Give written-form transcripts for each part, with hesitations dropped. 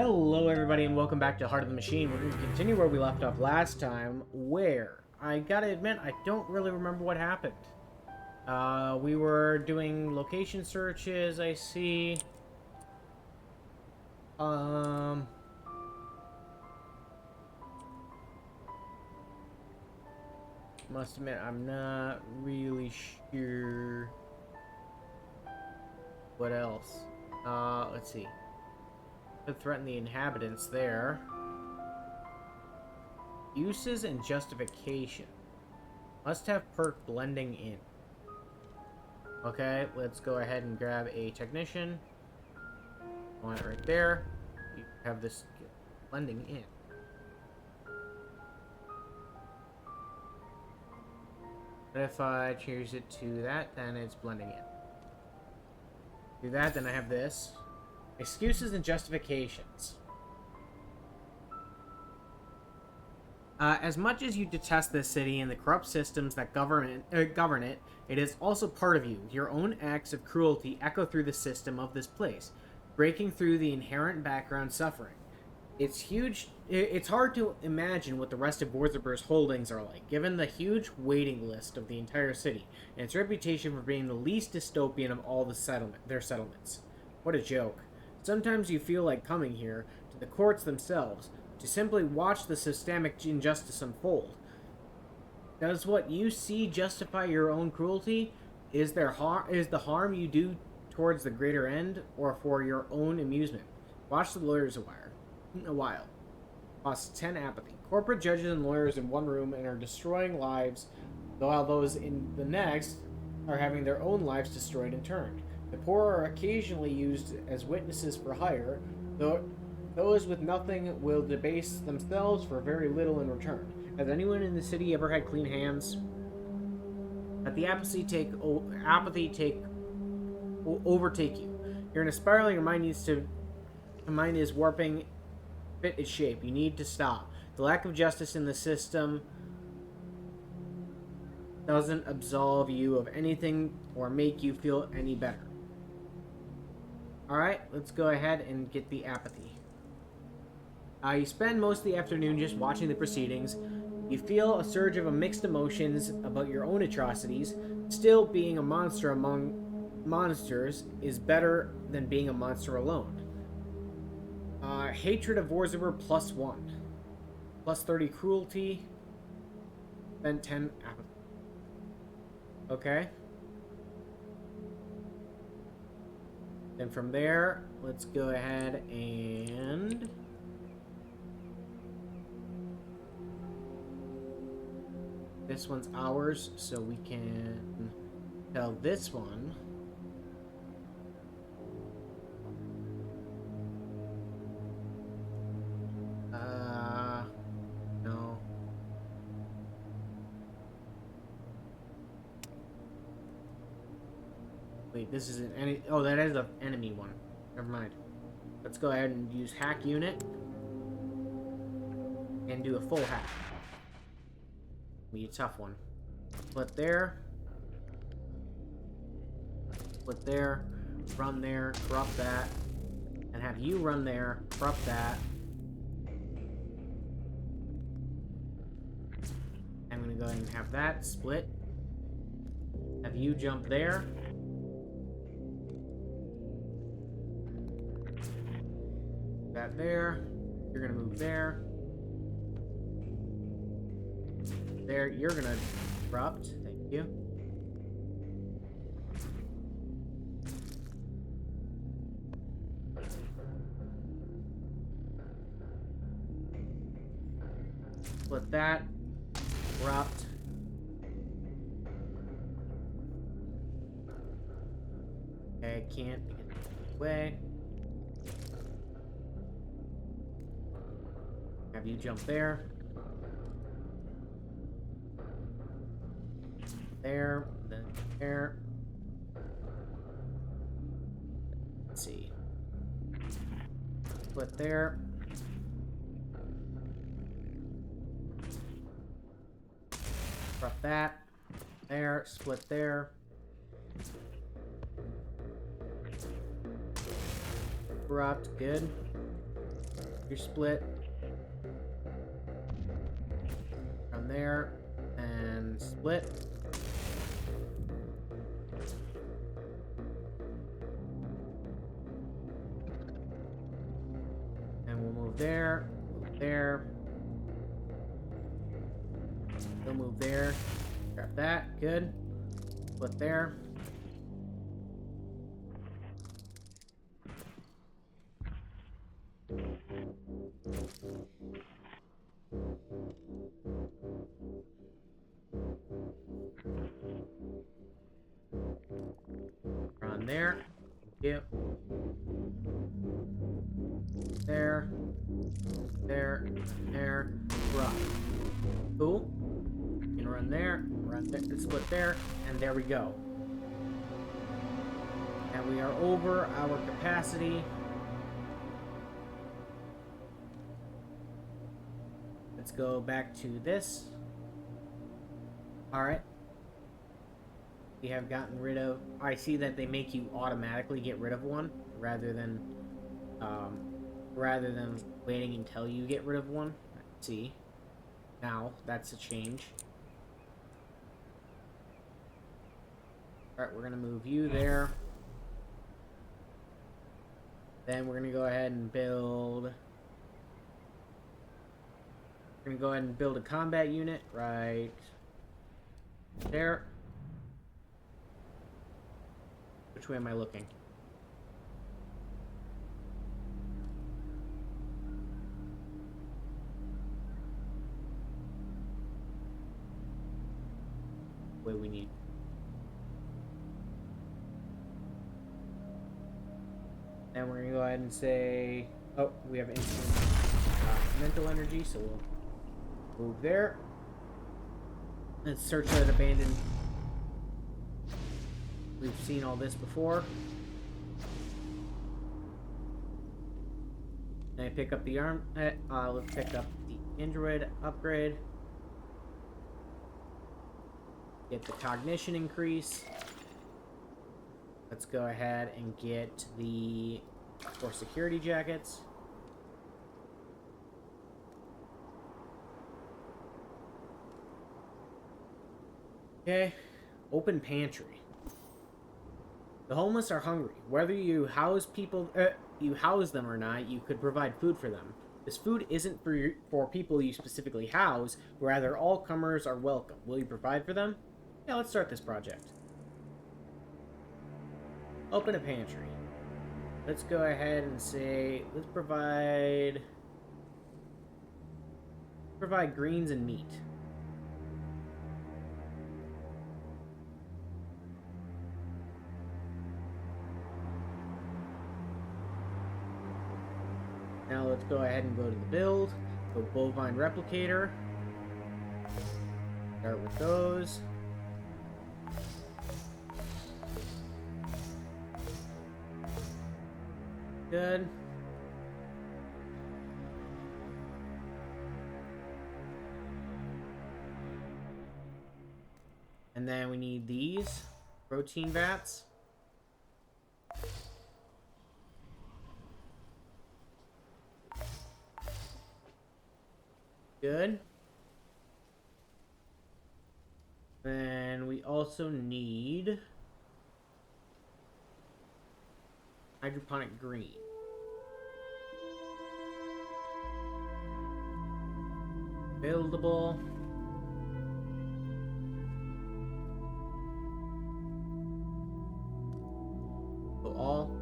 Hello everybody and welcome back to Heart of the Machine. We're going to continue where we left off last time, where, I gotta admit, I don't really remember what happened. We were doing location searches, I see. Must admit, I'm not really sure what else. Let's see. Could threaten the inhabitants there. Uses and justification. Must have perk blending in. Okay, let's go ahead and grab a technician. Want it right there. You have this blending in. But if I change it to that, then it's blending in. Do that, then I have this. Excuses and justifications. As much as you detest this city and the corrupt systems that govern it, it is also part of you. Your own acts of cruelty echo through the system of this place, breaking through the inherent background suffering. It's huge. It's hard to imagine what the rest of Worzeburg's holdings are like, given the huge waiting list of the entire city and its reputation for being the least dystopian of all their settlements. What a joke. Sometimes you feel like coming here, to the courts themselves, to simply watch the systemic injustice unfold. Does what you see justify your own cruelty? Is the harm you do towards the greater end, or for your own amusement? Watch the lawyers a while. Costs 10 apathy. Corporate judges and lawyers in one room and are destroying lives, while those in the next are having their own lives destroyed in turn. The poor are occasionally used as witnesses for hire, though those with nothing will debase themselves for very little in return. Has anyone in the city ever had clean hands? Let the apathy overtake you. You're in a spiral. Your mind is warping, fit its shape. You need to stop. The lack of justice in the system doesn't absolve you of anything or make you feel any better. Alright, let's go ahead and get the apathy. You spend most of the afternoon just watching the proceedings. You feel a surge of mixed emotions about your own atrocities. Still, being a monster among monsters is better than being a monster alone. Hatred of Worzeburg +1. Plus 30 cruelty. Spend 10 apathy. Okay. Then from there, let's go ahead and this one's ours, so we can tell this one no. Wait, this isn't any. Oh, that is an enemy one. Never mind. Let's go ahead and use hack unit and do a full hack. Be a tough one. Split there. Split there. Run there. Corrupt that. And have you run there. Corrupt that. I'm gonna go ahead and have that split. Have you jump there. That there. You're gonna move there. There, you're gonna corrupt. Thank you. Split that. Corrupt. Okay, I can't get the way. Have you jump there. There, then there. Let's see. Split there. Corrupt that. There, split there. Corrupt, good. Your split. From there. And split. And we'll move there. Move there. We'll move there. Grab that. Good. Split there. On there. Yep. There. There. There. Run. Cool. You can run there. Run there. Split there. And there we go. And we are over our capacity. Let's go back to this. Alright. We have gotten rid of... I see that they make you automatically get rid of one rather than waiting until you get rid of one. Let's see. Now, that's a change. Alright, we're going to move you there. Then we're going to go ahead and build... We're going to go ahead and build a combat unit right there. Which way am I looking? Way we need. Then we're gonna go ahead and say, oh, we have instant mental energy, so we'll move there. Let's search that abandoned. We've seen all this before. And I pick up the arm. Let's pick up the android upgrade. Get the cognition increase. Let's go ahead and get the 4 security jackets. Okay, open pantry. The homeless are hungry. Whether you house them or not, you could provide food for them. This food isn't for people you specifically house, rather all comers are welcome. Will you provide for them? Yeah, let's start this project. Open a pantry. Let's go ahead and say, let's provide greens and meat. Now let's go ahead and go to the build. Go bovine replicator. Start with those. Good. And then we need these protein vats. Good. And we also need hydroponic green. Buildable. So all.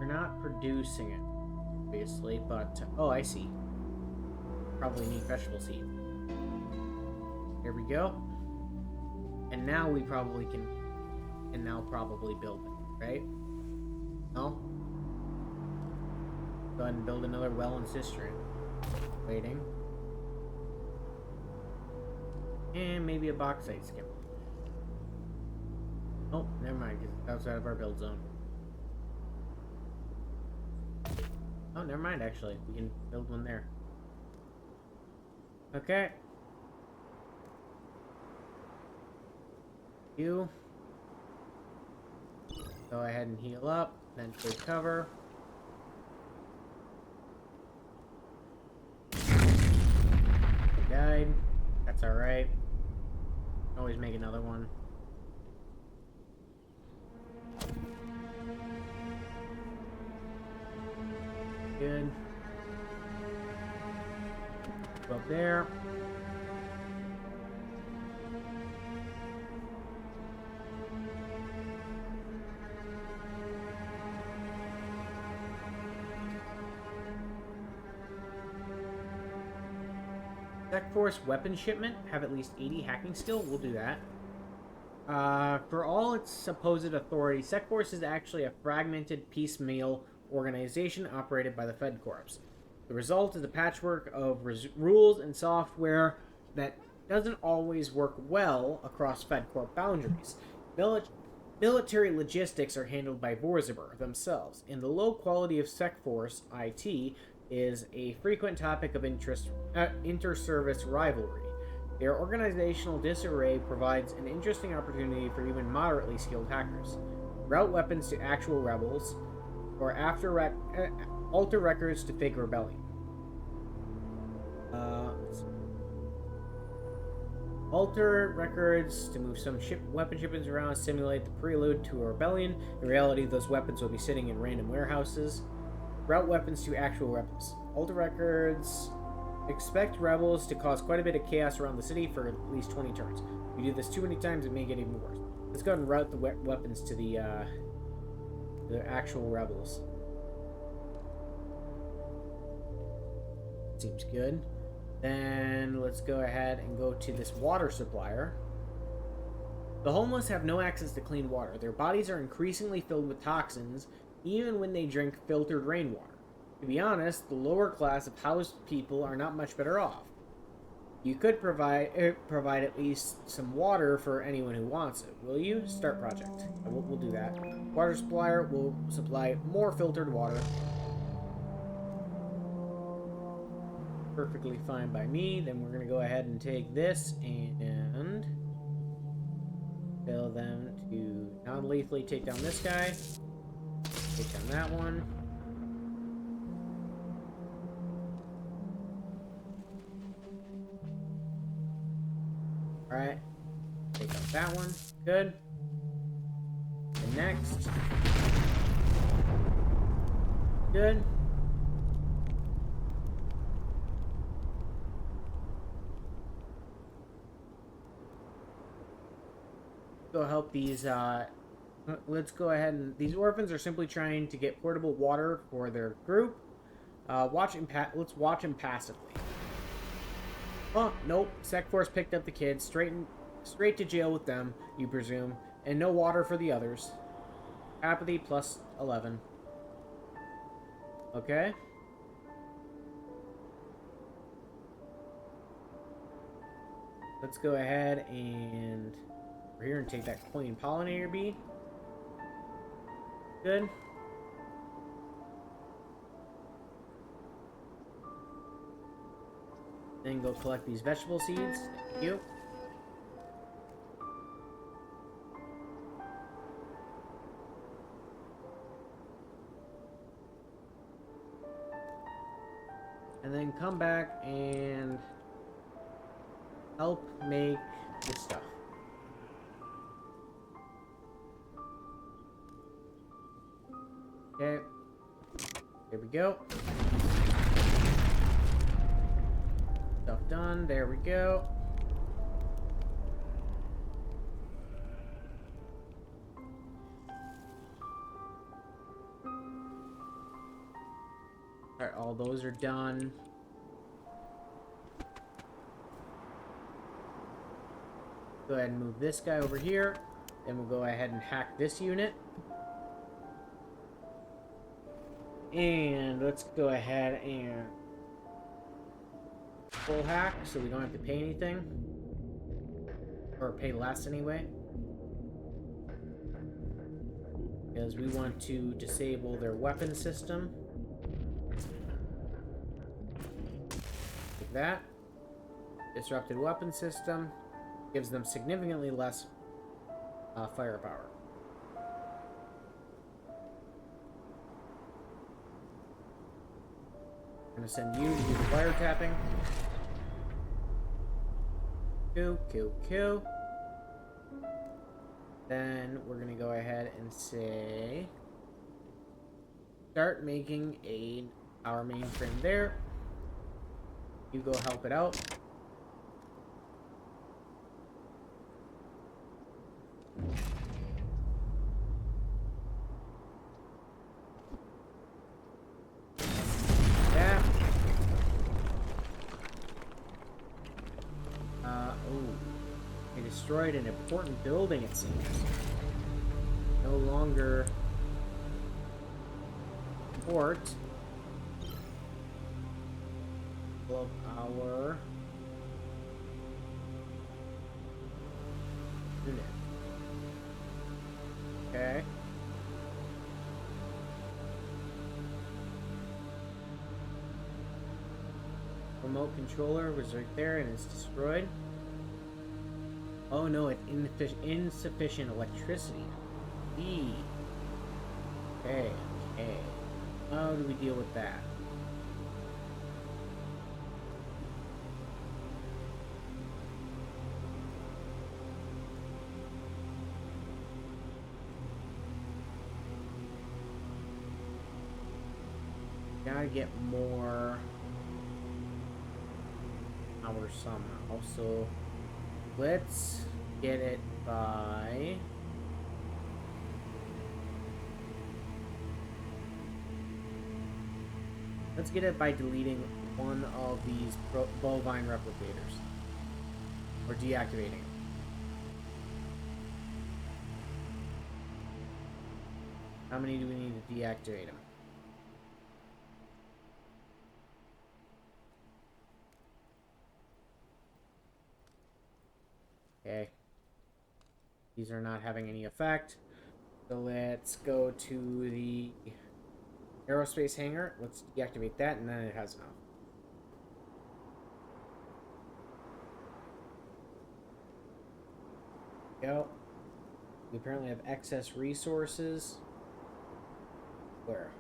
Not producing it, obviously, but oh, I see. Probably need vegetable seed. There we go. And now we probably can, and now probably build it, right? No? Go ahead and build another well and cistern. Waiting. And maybe a bauxite skimmer. Oh, never mind, because it's outside of our build zone. Oh, never mind, actually. We can build one there. Okay. You. Go ahead and heal up, then take cover. He died. That's alright. Always make another one. Good. Go up there. Sec Force weapon shipment. Have at least 80 hacking skill. We'll do that. For all its supposed authority, Sec Force is actually a fragmented piecemeal organization operated by the Fed Corps. The result is a patchwork of rules and software that doesn't always work well across Fed Corp boundaries. Military logistics are handled by Vorzaber themselves, and the low quality of Sec Force IT is a frequent topic of interest, inter-service rivalry. Their organizational disarray provides an interesting opportunity for even moderately skilled hackers. Route weapons to actual rebels, or alter records to fake rebellion. Alter records to move some weapon shipments around, simulate the prelude to a rebellion. In reality, those weapons will be sitting in random warehouses. Route weapons to actual rebels. Alter records. Expect rebels to cause quite a bit of chaos around the city for at least 20 turns. If you do this too many times, it may get even worse. Let's go ahead and route the weapons to the actual rebels. Seems good. Then let's go ahead and go to this water supplier. The homeless have no access to clean water. Their bodies are increasingly filled with toxins, even when they drink filtered rainwater. To be honest, the lower class of housed people are not much better off. You could provide at least some water for anyone who wants it. Will you? Start project. We'll do that. Water supplier will supply more filtered water. Perfectly fine by me. Then we're going to go ahead and take this and tell them to non-lethally take down this guy. Take down that one. Alright. Take out that one. Good. And next. Good. Go help these, let's go ahead and... These orphans are simply trying to get portable water for their group. Let's watch them passively. Oh, nope. Sec Force picked up the kids, straight to jail with them, you presume, and no water for the others. Apathy plus 11. Okay. Let's go ahead and over here and take that Queen Pollinator Bee. Good. Then go collect these vegetable seeds. Thank you. And then come back and help make this stuff. Okay. Here we go. Stuff done. There we go. Alright, all those are done. Go ahead and move this guy over here. Then we'll go ahead and hack this unit. And let's go ahead and full hack so we don't have to pay anything. Or pay less anyway. because we want to disable their weapon system. Like that. Disrupted weapon system gives them significantly less firepower. I'm gonna send you to do the wiretapping. Kill. Then we're gonna go ahead and say, start making our mainframe there. You go help it out. Yeah. They destroyed an important building, it seems. No longer port of our unit. Okay. Remote controller was right there and it's destroyed. Oh no, it's insufficient electricity. E. Okay. How do we deal with that? Gotta get more power somehow. So let's get it by deleting one of these bovine replicators or deactivating it. How many do we need to deactivate them? Okay. These are not having any effect. So let's go to the aerospace hangar. Let's deactivate that, and then it has enough. Go. We apparently have excess resources. Where?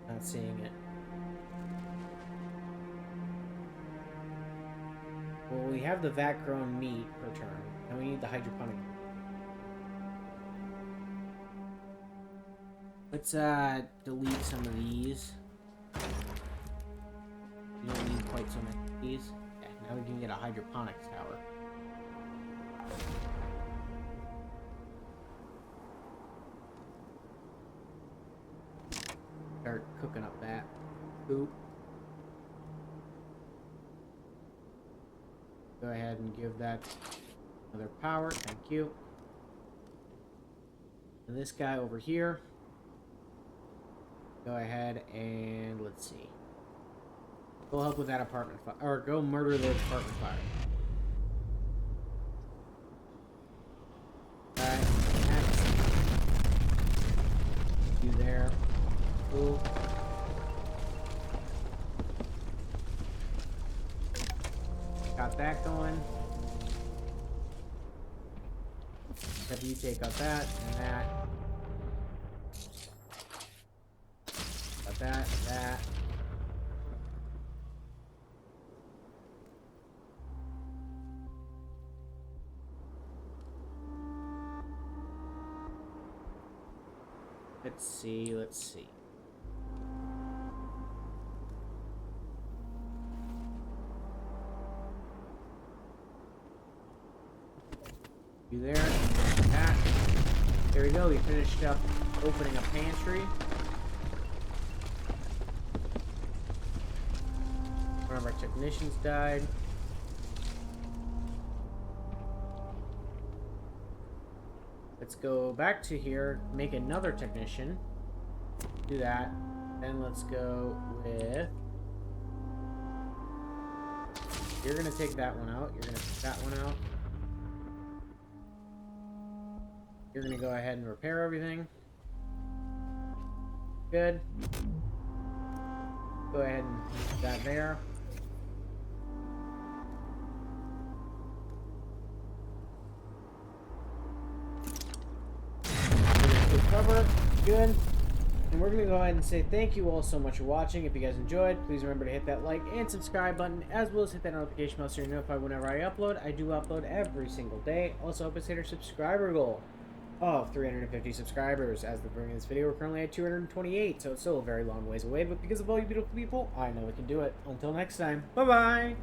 Not seeing it. Well, we have the vat-grown meat per turn, and we need the hydroponic. Let's delete some of these. We don't need quite so many of these. Yeah, now we can get a hydroponics tower. Start cooking up that poop. Go ahead and give that another power. Thank you. And this guy over here. Go ahead and let's see. Go help with that apartment fire, or go murder the apartment fire. Alright, next. You there. Cool. Got that going. Have you take out that and that. Got that. Let's see. You there? That. There we go. We finished up opening a pantry. One of our technicians died. Let's go back to here, make another technician. Do that. Then let's go with... You're gonna take that one out. You're gonna take that one out. You're gonna go ahead and repair everything. Good. Go ahead and put that there. Cover. Good. And we're going to go ahead and say thank you all so much for watching. If you guys enjoyed, please remember to hit that like and subscribe button, as well as hit that notification bell so you're notified whenever I upload. I do upload every single day. Also, help us hit our subscriber goal of 350 subscribers. As we're bringing this video, we're currently at 228, so it's still a very long ways away. But because of all you beautiful people, I know we can do it. Until next time, bye-bye!